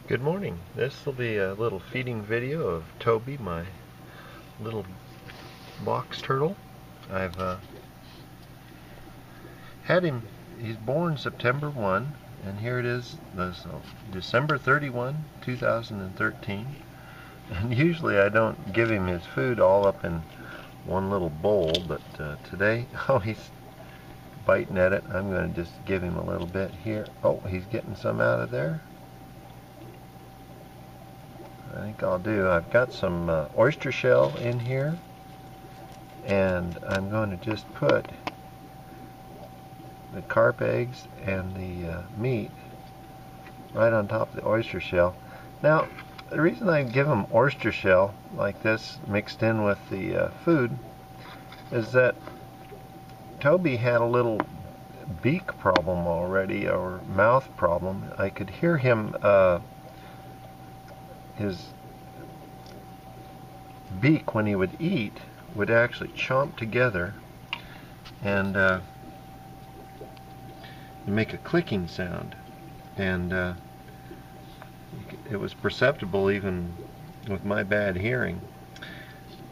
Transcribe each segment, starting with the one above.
Good morning. This will be a little feeding video of Toby, my little box turtle. I've had him, he's born September 1, and here it is, December 31, 2013. And usually I don't give him his food all up in one little bowl, but today, oh, he's biting at it. I'm going to just give him a little bit here. Oh, he's getting some out of there. I think I'll do. I've got some oyster shell in here, and I'm going to just put the carp eggs and the meat right on top of the oyster shell. Now, the reason I give them oyster shell like this mixed in with the food is that Toby had a little beak problem already, or mouth problem. I could hear him his beak, when he would eat, would actually chomp together and make a clicking sound, and it was perceptible even with my bad hearing.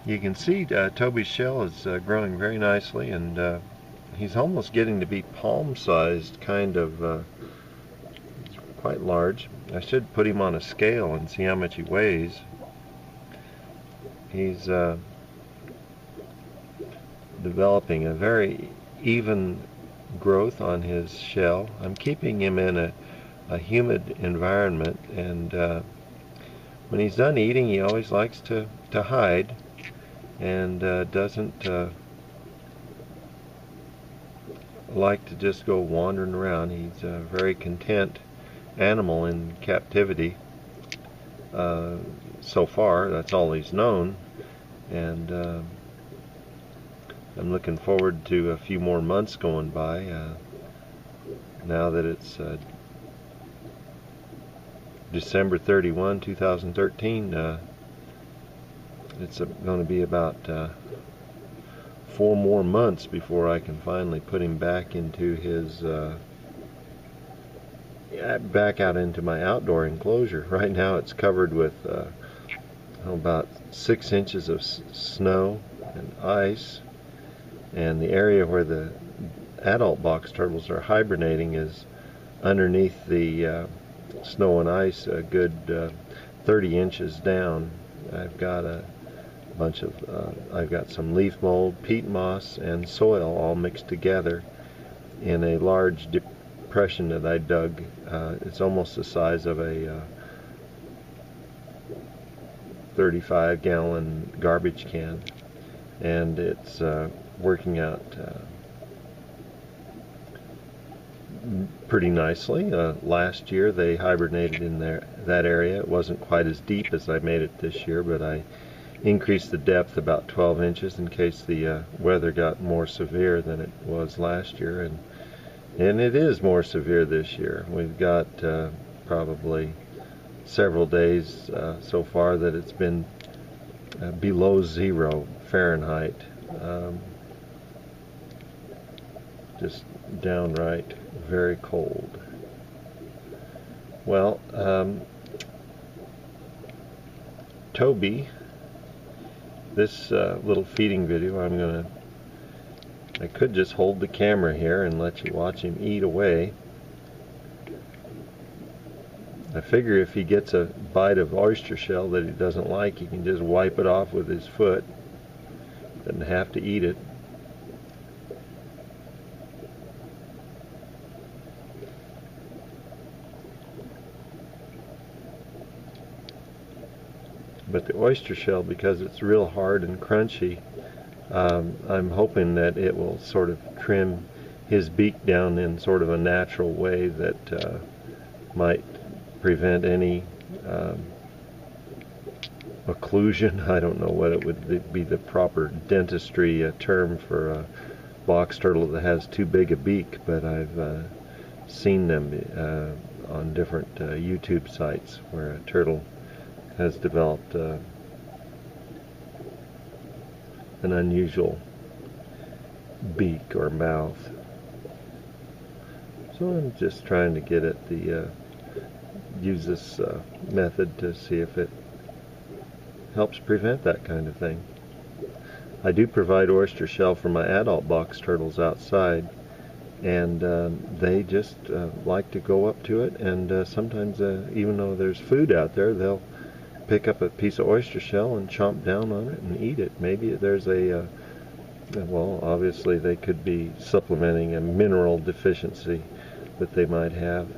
You can see Toby's shell is growing very nicely, and he's almost getting to be palm-sized, kind of quite large. I should put him on a scale and see how much he weighs. He's developing a very even growth on his shell. I'm keeping him in a humid environment, and when he's done eating, he always likes to hide, and doesn't like to just go wandering around. He's a very content animal in captivity. So far, that's all he's known, and I'm looking forward to a few more months going by now that it's December 31, 2013. It's going to be about 4 more months before I can finally put him back into his back out into my outdoor enclosure. Right now it's covered with about 6 inches of snow and ice, and the area where the adult box turtles are hibernating is underneath the snow and ice, a good 30 inches down. I've got a bunch of I've got some leaf mold, peat moss, and soil all mixed together in a large depression that I dug. It's almost the size of a 35-gallon garbage can, and it's working out pretty nicely. Last year they hibernated in that area. It wasn't quite as deep as I made it this year, but I increased the depth about 12 inches in case the weather got more severe than it was last year, and it is more severe this year. We've got probably several days so far that it's been below 0 Fahrenheit. Just downright very cold. Well, Toby, this little feeding video, I could just hold the camera here and let you watch him eat away. I figure if he gets a bite of oyster shell that he doesn't like, he can just wipe it off with his foot. Doesn't have to eat it. But the oyster shell, because it's real hard and crunchy, I'm hoping that it will sort of trim his beak down in sort of a natural way that might prevent any occlusion. I don't know what it would be the proper dentistry term for a box turtle that has too big a beak, but I've seen them on different YouTube sites where a turtle has developed an unusual beak or mouth. So I'm just trying to get at the use this method to see if it helps prevent that kind of thing. I do provide oyster shell for my adult box turtles outside, and they just like to go up to it, and sometimes even though there's food out there, they'll pick up a piece of oyster shell and chomp down on it and eat it. Maybe there's a well, obviously they could be supplementing a mineral deficiency that they might have.